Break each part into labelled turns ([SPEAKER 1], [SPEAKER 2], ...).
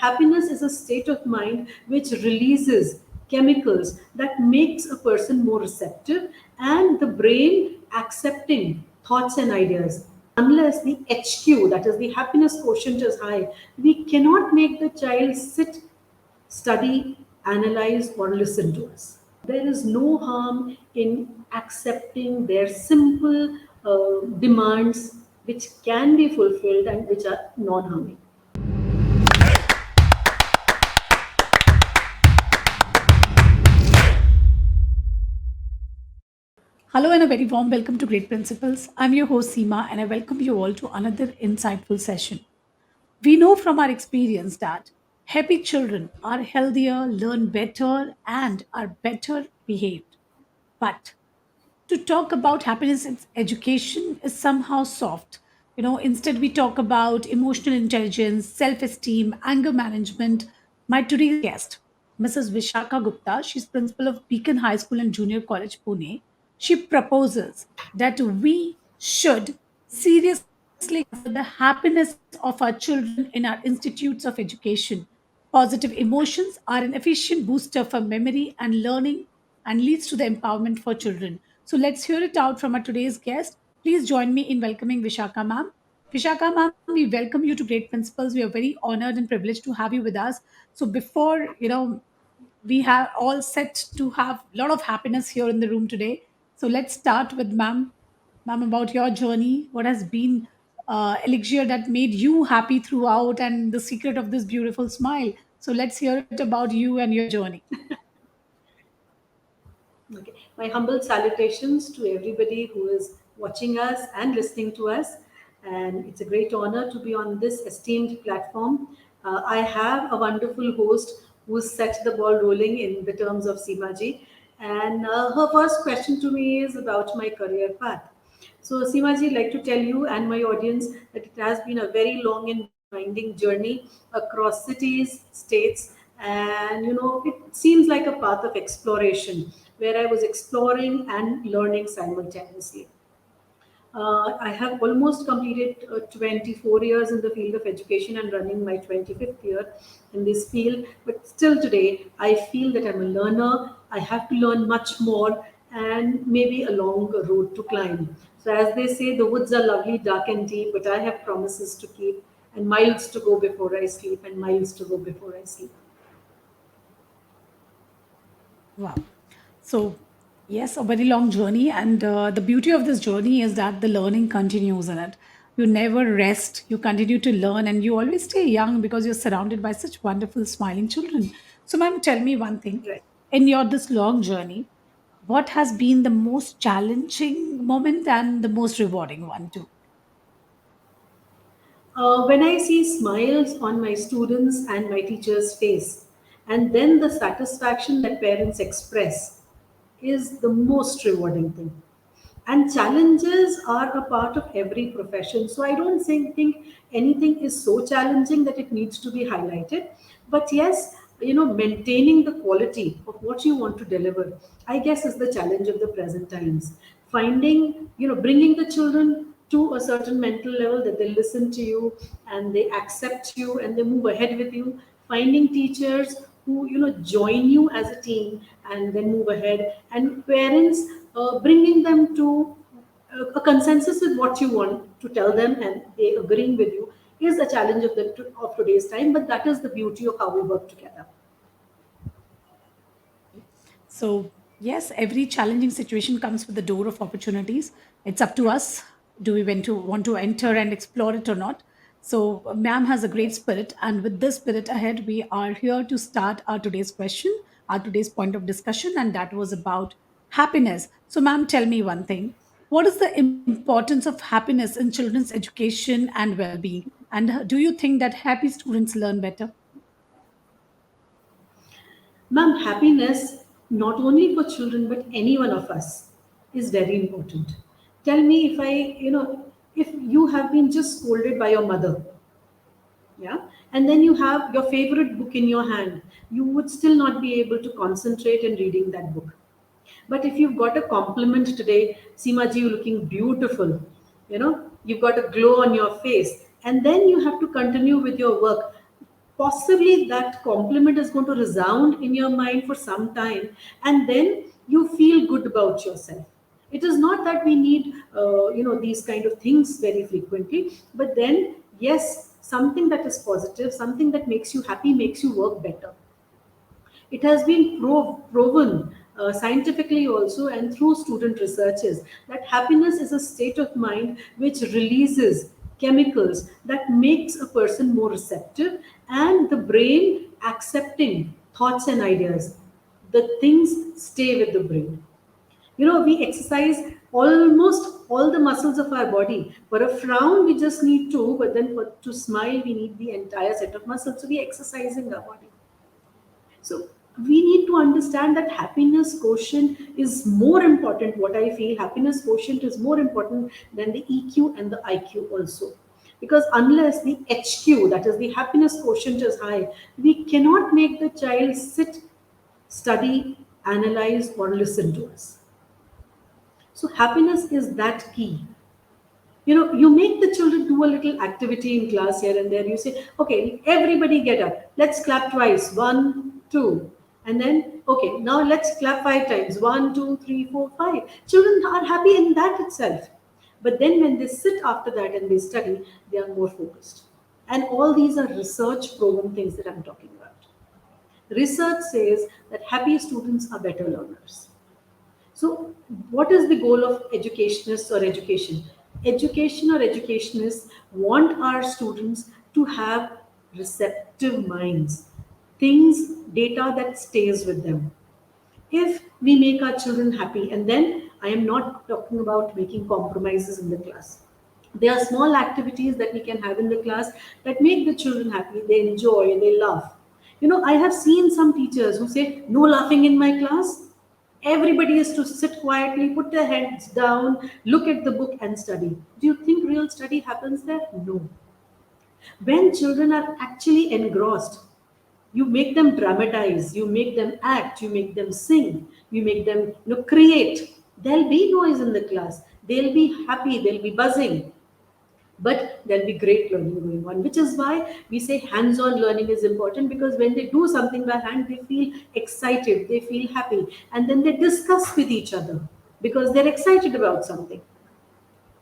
[SPEAKER 1] happiness is a state of mind which releases chemicals that makes a person more receptive and the brain accepting thoughts and ideas. Unless the HQ, that is the happiness quotient, is high, we cannot make the child sit, study, analyze, or listen to us. There is no harm in accepting their simple demands which can be fulfilled and which are non harming.
[SPEAKER 2] Hello and a very warm welcome to Great Principles. I'm your host Seema and I welcome you all to another insightful session. We know from our experience that happy children are healthier, learn better, and are better behaved. But to talk about happiness in education is somehow soft. Instead, we talk about emotional intelligence, self esteem, anger management. My today's guest, Mrs. Vishakha Gupta, she's principal of Beacon High School and Junior College, Pune. She proposes that we should seriously consider the happiness of our children in our institutes of education. Positive emotions are an efficient booster for memory and learning and leads to the empowerment for children. So let's hear it out from our today's guest. Please join me in welcoming Vishakha ma'am. Vishakha ma'am, we welcome you to Great Principles. We are very honored and privileged to have you with us. So before, we have all set to have a lot of happiness here in the room today. So let's start with ma'am, about your journey. What has been elixir that made you happy throughout and the secret of this beautiful smile? So let's hear it about you and your journey.
[SPEAKER 1] Okay. My humble salutations to everybody who is watching us and listening to us. And it's a great honor to be on this esteemed platform. I have a wonderful host who's set the ball rolling in the terms of Seema ji. And her first question to me is about my career path. So, Seema ji, I'd like to tell you and my audience that it has been a very long and winding journey across cities, states, and it seems like a path of exploration where I was exploring and learning simultaneously. I have almost completed 24 years in the field of education and running my 25th year in this field. But still today, I feel that I'm a learner. I have to learn much more and maybe a long road to climb. So, as they say, the woods are lovely, dark and deep, but I have promises to keep and miles to go before I sleep and miles to go before I sleep.
[SPEAKER 2] Wow. So, yes, a very long journey. And the beauty of this journey is that the learning continues in it. You never rest, you continue to learn, and you always stay young because you're surrounded by such wonderful, smiling children. So, ma'am, tell me one thing.
[SPEAKER 1] Right.
[SPEAKER 2] In your this long journey, what has been the most challenging moment and the most rewarding one, too?
[SPEAKER 1] When I see smiles on my students and my teachers' face, and then the satisfaction that parents express is the most rewarding thing. And challenges are a part of every profession. So I don't think anything is so challenging that it needs to be highlighted. But yes, maintaining the quality of what you want to deliver, I guess, is the challenge of the present times. Finding, bringing the children to a certain mental level that they listen to you and they accept you and they move ahead with you. Finding teachers who join you as a team and then move ahead, and parents bringing them to a consensus with what you want to tell them and they agreeing with you is a challenge of today's time, but that is the beauty of how we work together.
[SPEAKER 2] So, yes, every challenging situation comes with the door of opportunities. It's up to us. Do we want to enter and explore it or not? So, ma'am has a great spirit, and with this spirit ahead, we are here to start our today's question, our today's point of discussion, and that was about happiness. So, ma'am, tell me one thing. What is the importance of happiness in children's education and well being? And do you think that happy students learn better?
[SPEAKER 1] Ma'am, happiness, not only for children but any one of us, is very important. Tell me, if you have been just scolded by your mother, yeah, and then you have your favorite book in your hand, you would still not be able to concentrate in reading that book. But if you've got a compliment today, Seema ji, you looking beautiful, you've got a glow on your face, and then you have to continue with your work. possibly that compliment is going to resound in your mind for some time, and then you feel good about yourself. It is not that we need these kind of things very frequently, but then yes, something that is positive, something that makes you happy, makes you work better. It has been proven scientifically also and through student researches that happiness is a state of mind which releases chemicals that makes a person more receptive and the brain accepting thoughts and ideas. The things stay with the brain. We exercise almost all the muscles of our body. For a frown, we just need two, but then to smile, we need the entire set of muscles. So we exercising our body. So we need to understand that happiness quotient is more important. What I feel, happiness quotient is more important than the EQ and the IQ also. Because unless the HQ, that is the happiness quotient, is high, we cannot make the child sit, study, analyze, or listen to us. So happiness is that key. You make the children do a little activity in class here and there. You say, okay, everybody get up, let's clap twice, one, two, and then okay, now let's clap five times, one, two, three, four, five. Children are happy in that itself. But then when they sit after that and they study, they are more focused. And all these are research proven things that I'm talking about. Research says that happy students are better learners. So, what is the goal of educationists or education? Education or educationists want our students to have receptive minds, things, data that stays with them. If we make our children happy, and then I am not talking about making compromises in the class. There are small activities that we can have in the class that make the children happy, they enjoy, they laugh. I have seen some teachers who say, no laughing in my class. Everybody is to sit quietly, put their heads down, look at the book and study. Do you think real study happens there? No. When children are actually engrossed, you make them dramatize, you make them act, you make them sing, you make them create. There'll be noise in the class. They'll be happy, they'll be buzzing. But there'll be great learning going on, which is why we say hands-on learning is important, because when they do something by hand, they feel excited, they feel happy, and then they discuss with each other because they're excited about something,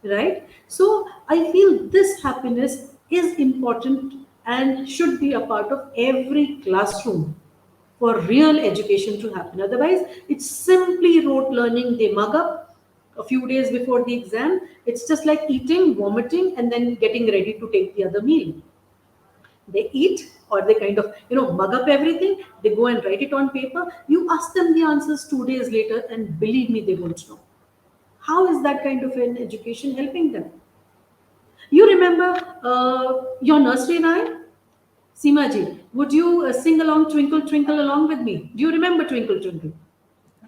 [SPEAKER 1] right? So I feel this happiness is important and should be a part of every classroom for real education to happen. Otherwise, it's simply rote learning. They mug up a few days before the exam. It's just like eating, vomiting, and then getting ready to take the other meal. They eat, or they kind of mug up everything. They go and write it on paper. You ask them the answers 2 days later, and believe me, they won't know. How is that kind of an education helping them? You remember your nursery rhyme? Seema ji, would you sing along Twinkle Twinkle along with me? Do you remember Twinkle Twinkle?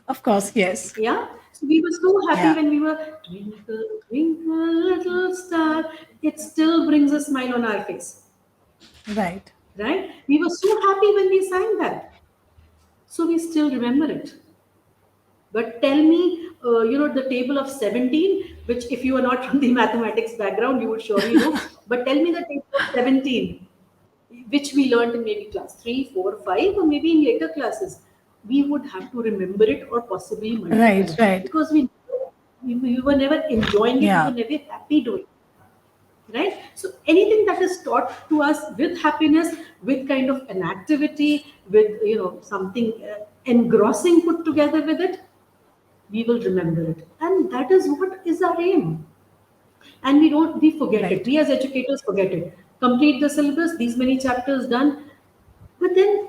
[SPEAKER 2] Of course, yes.
[SPEAKER 1] Yeah. So we were so happy
[SPEAKER 2] Yeah,
[SPEAKER 1] when we were Twinkle Twinkle Little Star. It still brings a smile on our face,
[SPEAKER 2] right.
[SPEAKER 1] right? We were so happy when we sang that. So we still remember it. But tell me, the table of 17, which if you are not from the mathematics background, you would surely know. But tell me the table of 17, which we learned in maybe class 3, 4, 5, or maybe in later classes. We would have to remember it or possibly multiply
[SPEAKER 2] Right,
[SPEAKER 1] it,
[SPEAKER 2] right.
[SPEAKER 1] because we were never enjoying it, we were
[SPEAKER 2] Yeah,
[SPEAKER 1] never happy doing it, right? So anything that is taught to us with happiness, with kind of an activity, with something engrossing put together with it, we will remember it, and that is what is our aim. And we forget it,
[SPEAKER 2] right.
[SPEAKER 1] we as educators forget it. Complete the syllabus, these many chapters done, but then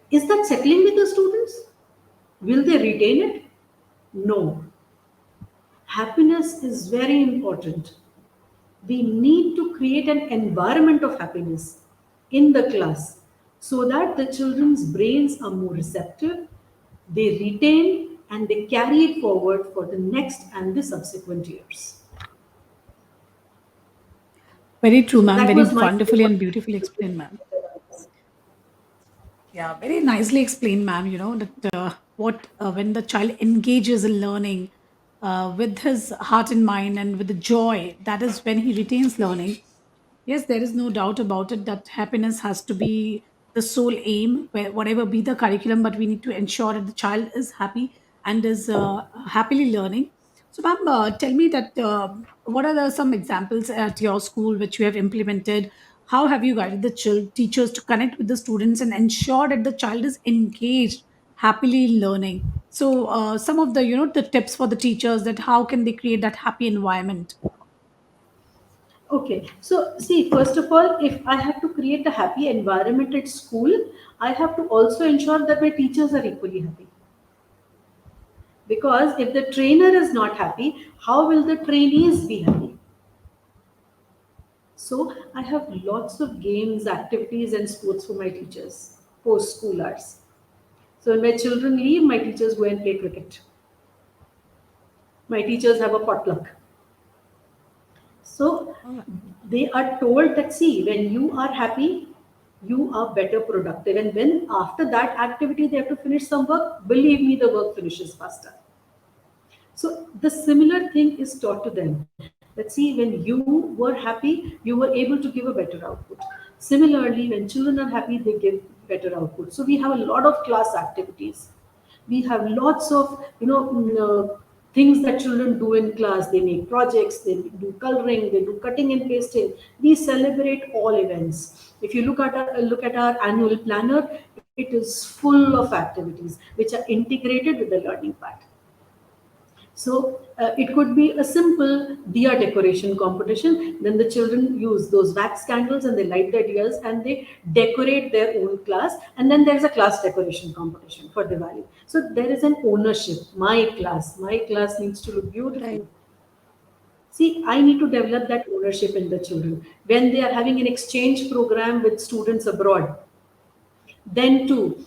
[SPEAKER 1] is that settling with the students? Will they retain it? No. Happiness is very important. We need to create an environment of happiness in the class so that the children's brains are more receptive, they retain, and they carry it forward for the next and the subsequent years.
[SPEAKER 2] Very true,
[SPEAKER 1] So
[SPEAKER 2] ma'am.
[SPEAKER 1] that
[SPEAKER 2] Very
[SPEAKER 1] was my
[SPEAKER 2] wonderfully and beautifully explained, ma'am. Yeah, very nicely explained, ma'am. That what when the child engages in learning with his heart and mind and with the joy, that is when he retains learning. Yes, there is no doubt about it that happiness has to be the sole aim, whatever be the curriculum, but we need to ensure that the child is happy and is happily learning. So, ma'am, tell me that what are some examples at your school which you have implemented? How have you guided the teachers to connect with the students and ensure that the child is engaged, happily learning? So, some of the the tips for the teachers that how can they create that happy environment?
[SPEAKER 1] Okay, so see, first of all, if I have to create a happy environment at school, I have to also ensure that my teachers are equally happy. Because if the trainer is not happy, how will the trainees be happy? So I have lots of games, activities, and sports for my teachers post school hours. So when my children leave, my teachers go and play cricket. My teachers have a potluck. So they are told that see, when you are happy, you are better productive. And when after that activity they have to finish some work, believe me, the work finishes faster. So the similar thing is taught to them. That see, when you were happy, you were able to give a better output. Similarly, when children are happy, they give better output. So we have a lot of class activities. We have lots of things that children do in class. They make projects, they do coloring, they do cutting and pasting. We celebrate all events. If you look at our annual planner, it is full of activities which are integrated with the learning part. So it could be a simple diya decoration competition. Then the children use those wax candles and they light their diyas and they decorate their own class. And then there's a class decoration competition for Diwali. So there is an ownership. My class needs to look
[SPEAKER 2] Right.
[SPEAKER 1] beautiful. See, I need to develop that ownership in the children. When they are having an exchange program with students abroad, then too,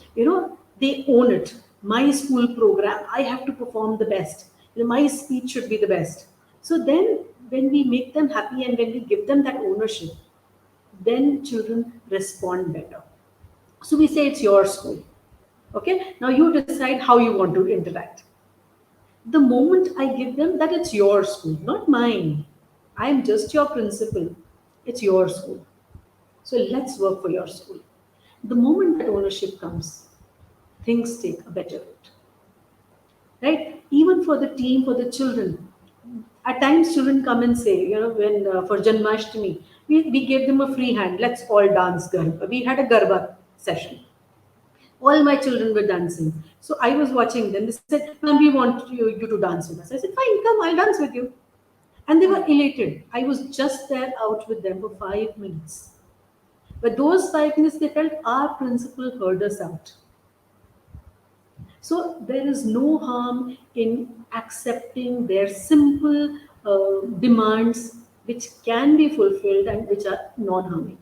[SPEAKER 1] they own it. My school program, I have to perform the best. My speech should be the best. So then, when we make them happy and when we give them that ownership, then children respond better. So we say it's your school. Okay, now you decide how you want to interact. The moment I give them that it's your school, not mine. I'm just your principal. It's your school. So let's work for your school. The moment that ownership comes, things take a better route, right? Even for the team, for the children, at times children come and say, when for Janmashtami, we gave them a free hand. Let's all dance garba. We had a garba session. All my children were dancing. So I was watching them. They said, "Ma'am, we want you to dance with us." I said, "Fine, come, I'll dance with you." And they were elated. I was just there out with them for 5 minutes. But those 5 minutes, they felt our principal heard us out. So there is no harm in accepting their simple demands which can be fulfilled and which are non-harming.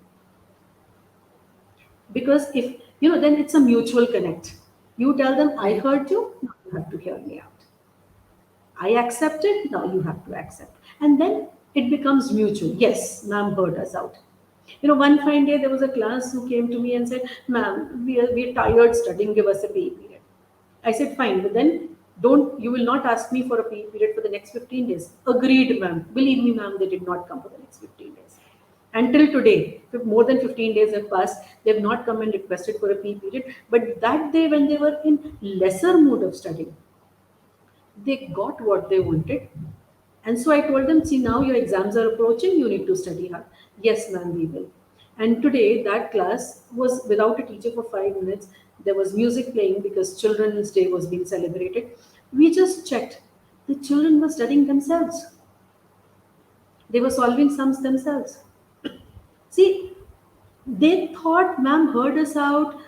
[SPEAKER 1] Because if then it's a mutual connect. You tell them, I
[SPEAKER 2] Right.
[SPEAKER 1] heard you, now you have to hear me out. I accepted, now you have to accept. And then it becomes mutual. Yes, ma'am heard us out. One fine day there was a class who came to me and said, "Ma'am, we're tired studying, give us a PE period." I said, "Fine, but then you will not ask me for a PE period for the next 15 days." Agreed, ma'am. Believe me, ma'am, they did not come for the next 15 days. Until today, more than 15 days have passed, they have not come and requested for a PE period. But that day, when they were in lesser mood of studying, they got what they wanted. And so I told them, "See, now your exams are approaching, you need to study hard." "Yes, ma'am, we will." And today, that class was without a teacher for 5 minutes. There was music playing because Children's Day was being celebrated. We just checked. The children were studying themselves, they were solving sums themselves. See, they thought ma'am heard us out.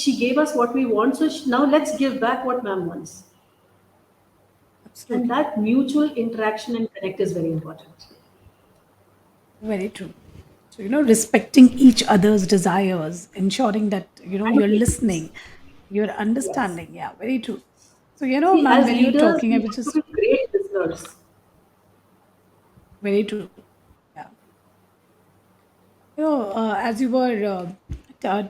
[SPEAKER 1] She gave us what we want, so now let's give back what ma'am wants. And
[SPEAKER 2] Absolutely.
[SPEAKER 1] that mutual interaction and connect is very important.
[SPEAKER 2] Very true. So, respecting each other's desires, ensuring that,
[SPEAKER 1] And
[SPEAKER 2] you're
[SPEAKER 1] feelings.
[SPEAKER 2] listening, you're
[SPEAKER 1] Yes.
[SPEAKER 2] understanding. Yeah, very true. So,
[SPEAKER 1] See,
[SPEAKER 2] ma'am,
[SPEAKER 1] as
[SPEAKER 2] when you're
[SPEAKER 1] leaders,
[SPEAKER 2] talking, I
[SPEAKER 1] we
[SPEAKER 2] was
[SPEAKER 1] have to
[SPEAKER 2] just
[SPEAKER 1] be great listeners.
[SPEAKER 2] very true. Yeah. As you were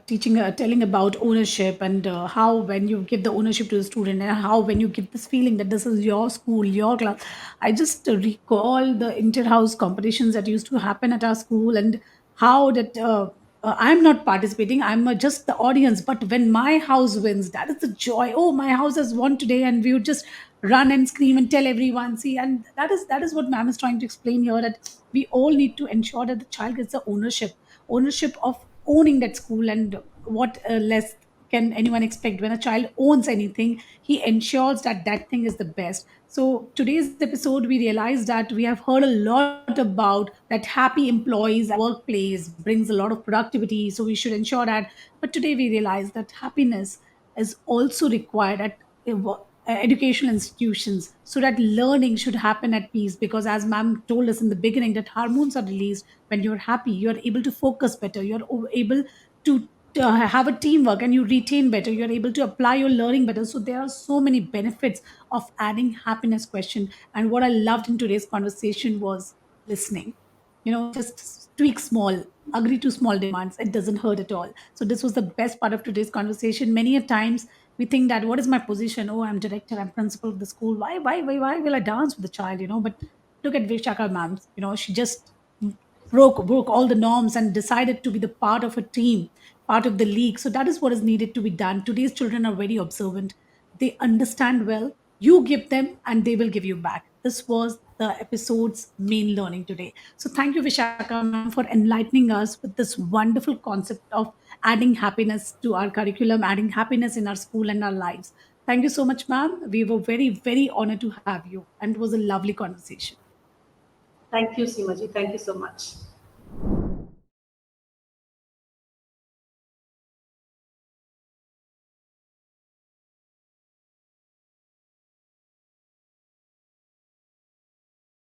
[SPEAKER 2] teaching, telling about ownership, and how when you give the ownership to the student, and how when you give this feeling that this is your school, your class. I just recall the inter-house competitions that used to happen at our school, and how that I'm not participating. I'm just the audience. But when my house wins, that is the joy. Oh, my house has won today, and we would just run and scream and tell everyone. See, and that is what ma'am is trying to explain here. That we all need to ensure that the child gets the ownership of owning that school. And what less can anyone expect? When a child owns anything, he ensures that that thing is the best. So today's episode, we realized that we have heard a lot about that happy employees at workplace brings a lot of productivity, so we should ensure that. But today we realize that happiness is also required at educational institutions, so that learning should happen at peace. Because as ma'am told us in the beginning, that hormones are released when you're happy. You're able to focus better, you're able to have a teamwork, and you retain better, you're able to apply your learning better. So there are so many benefits of adding happiness question. And what I loved in today's conversation was listening. Just tweak small, agree to small demands, it doesn't hurt at all. So this was the best part of today's conversation. Many a times we think that, what is my position? Oh, I'm director, I'm principal of the school. Why will I dance with the child? But look at Vishakha ma'am. She just broke all the norms and decided to be the part of a team, part of the league. So that is what is needed to be done. Today's children are very observant. They understand well. You give them and they will give you back. This was the episode's main learning today. So thank you, Vishaka ma'am, for enlightening us with this wonderful concept of adding happiness to our curriculum, adding happiness in our school and our lives. Thank you so much, ma'am. We were very, very honored to have you, and it was a lovely conversation.
[SPEAKER 1] Thank you, Seema ji. Thank you so much.